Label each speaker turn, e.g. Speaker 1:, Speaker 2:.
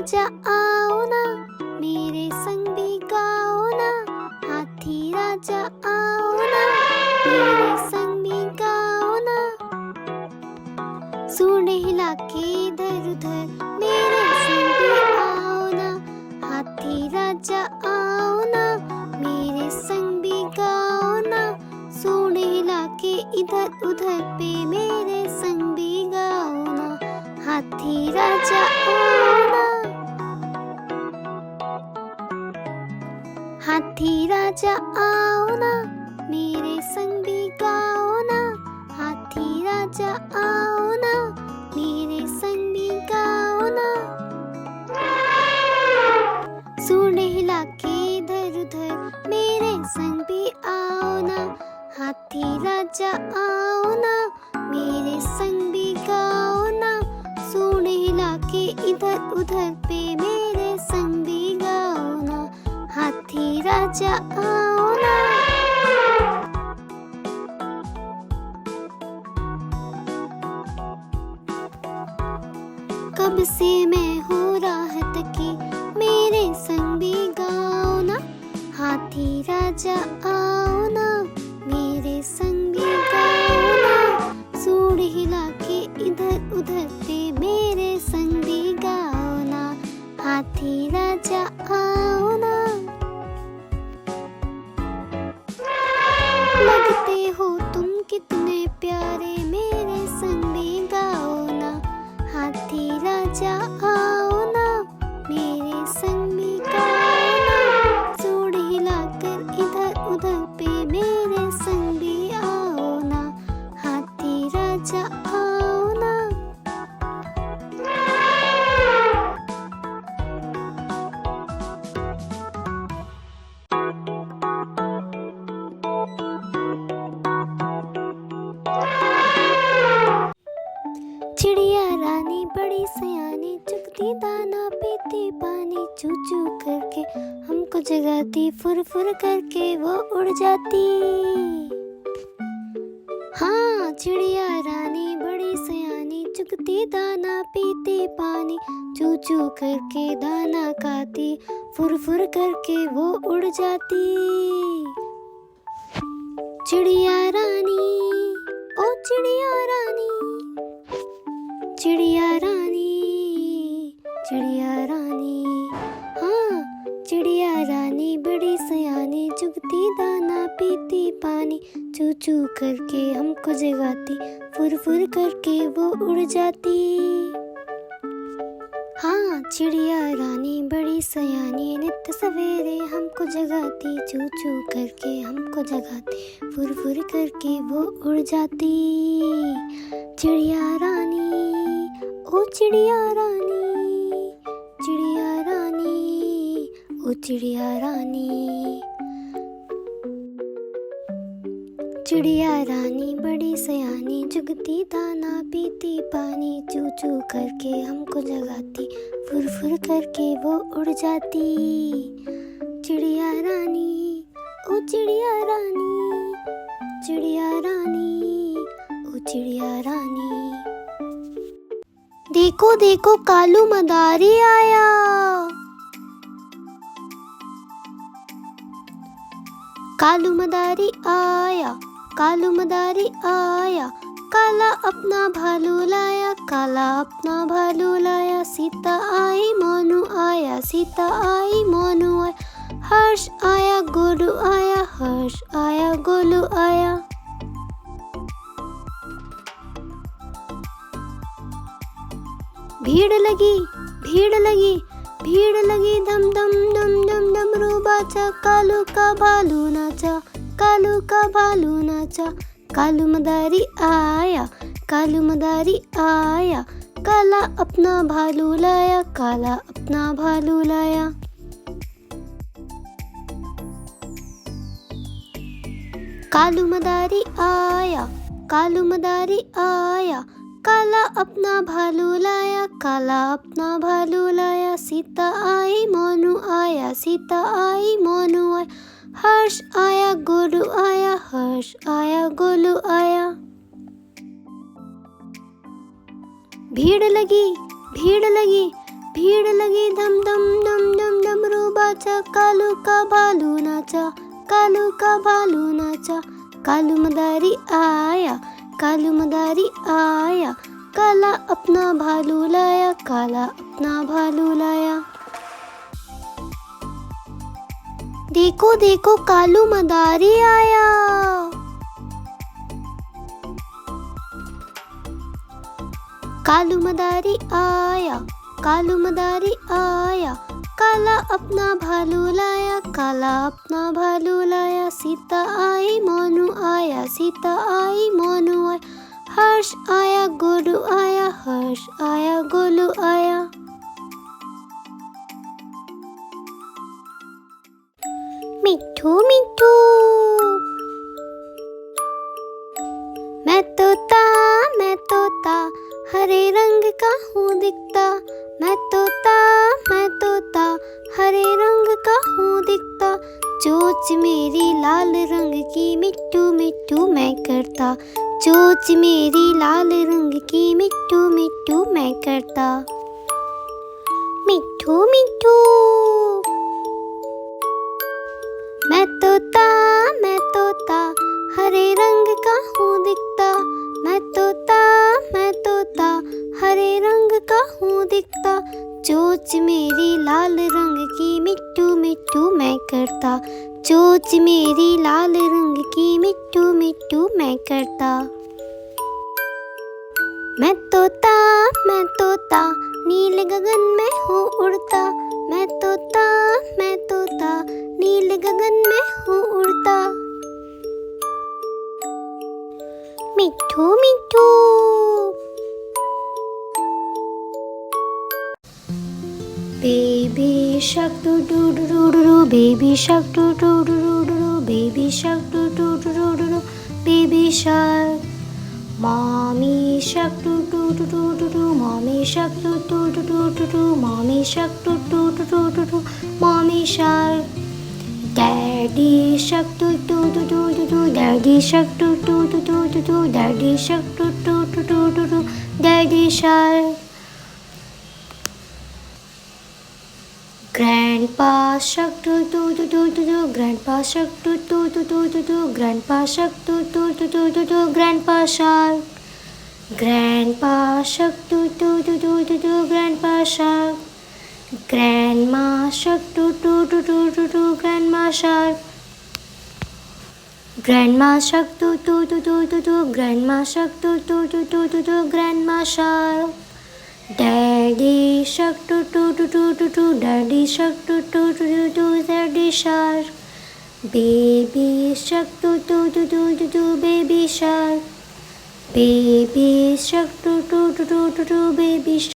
Speaker 1: राजा आओ ना, मेरे संग भी गाओ ना। हाथी राजा आओ ना, मेरे संग भी गाओ ना। सूंड हिला के इधर उधर मेरे संग भी आओ ना। हाथी राजा आओ ना, मेरे संग भी गाओ ना। सूंड हिला के इधर उधर पे मेरे संग भी गाओ ना। हाथी राजा आओ ना। हाथी राजा आओ ना, मेरे संग भी गाओ ना। हाथी राजा आओ ना, मेरे संग भी गाओ ना। सूंड हिला के इधर उधर मेरे संग भी आओ ना। हाथी राजा आओ ना, मेरे संग भी गाओ ना। सूंड हिला के इधर उधर पे मेरे संग भी गाओ ना। हाथी राजा आओ ना। कब से मैं हूँ राहत की, मेरे संग भी गाओ ना। हाथी राजा आओ ना, मेरे संग भी गाओ ना। सूंड हिला के इधर उधर पे मेरे संग भी गाओ ना। हाथी राजा आओ ना। लगते हो तुम कितने प्यारे, मेरे संग भी गाओ ना। हाथी राजा आओ ना, मेरे संग भी गाओ ना। सूंड हिलाकर इधर उधर पे मेरे संग भी आओ ना। हाथी राजा आओ ना। चिड़िया रानी बड़ी सयानी, चुगती दाना पीती पानी। चू चू करके हमको जगाती, फुर फुर करके वो उड़ जाती। हाँ, चिड़िया रानी बड़ी सयानी, चुगती दाना पीती पानी। चू चू करके दाना खाती, फुर फुर करके वो उड़ जाती। चिड़िया रानी, ओ चिड़िया रानी। चिड़िया रानी, चिड़िया रानी। हाँ, चिड़िया रानी बड़ी सयानी, चुगती दाना पीती पानी। चू चू करके हमको जगाती, फुर फुर करके वो उड़ जाती। हाँ, चिड़िया रानी बड़ी सयानी, नित्य सवेरे हमको जगाती। चू चू करके हमको जगाती, फुर फुर करके वो उड़ जाती। चिड़िया रानी, ओ चिड़िया रानी। चिड़िया रानी, ओ चिड़िया रानी। चिड़िया रानी बड़ी सयानी, जुगती दाना पीती पानी। चू चू करके हमको जगाती, फुर फुर करके वो उड़ जाती। चिड़िया रानी, ओ चिड़िया रानी। चिड़िया रानी, ओ चिड़िया रानी। देखो देखो कालू मदारी आया। कालू मदारी आया, कालू मदारी आया। काला अपना भालू लाया, काला अपना भालू लाया। सीता आई मोनू आया, सीता आई मोनू आया। हर्ष आया गोलू आया, हर्ष आया गोलू आया। भीड़ लगी, भीड़ लगी, भीड़ लगी। धम धम धम धम डमरू बाजा। कालू का भालू नाचा, कालू का भालू नाचा। कालू मदारी आया, कालू मदारी आया। काला अपना भालू लाया, काला अपना भालू लाया। कालू मदारी आया, कालू मदारी आया। काला अपना भालू लाया, काला अपना भालू लाया। सीता आई मोनू आया, सीता आई मोनू आया। हर्ष आया गोलू आया, हर्ष आया गोलू आया। भीड़ लगी, भीड़ लगी, भीड़ लगी धम धम धम धम डमरू बाजा, कालू का भालू नाचा, कालू का भालू नाचा। कालू मदारी आया, कालू मदारी आया, काला अपना भालू लाया, काला अपना भालू लाया। देखो देखो कालू मदारी आया। कालू मदारी आया, कालू मदारी आया, काला अपना भालू लाया, काला अपना भालू लाया। सीता आई मोनू आया, सीता आई मोनू आया, हर्ष आया गोलू आया, हर्ष आया गोलू आया। मिठू मिठू मैं तोता हरे रंग का हूँ दिखता, मैं तोता हरे रंग का हूँ दिखता। चोंच मेरी लाल रंग की मिट्टू मिट्टू मैं करता, चोंच मेरी लाल रंग की मिट्टू मिट्टू मैं करता। मिठू मिठू मैं तोता हरे रंग का हूँ दिखता, मैं तोता हरे रंग का हूँ दिखता। चोंच मेरी लाल रंग की मिट्टू मिट्टू मैं करता, चोंच मेरी लाल रंग की मिट्टू मिट्टू मैं करता। मैं तोता नील गगन में हूँ उड़ता, मैं तोता नील गगन में हूँ उड़ता। मिठू मिठू baby shark doo doo doo doo doo, baby shark doo doo doo doo doo, baby shark doo doo doo doo doo, baby shark. Mommy shark do do do do do do, mommy shark do do do do do do, mommy shark do do do do do do, mommy shark. Daddy shark do do do do do do, daddy shark do do do do do do, daddy shark do do do do do do, daddy shark. Grandpa shark do do do do do do, grandpa shark do do do do do do, grandpa shark do do do do do do, grandpa shark. Grandpa shark do do do do do do, grandpa shark. Grandma shark do do do do do do, grandma shark. Grandma shark do do do do do do, grandma shark do do do do do do, grandma shark. Daddy shark do do do do do do, daddy shark do do do do do, daddy shark. Baby shark do do do do do do, baby shark. Baby shark do do do do do do, baby shark.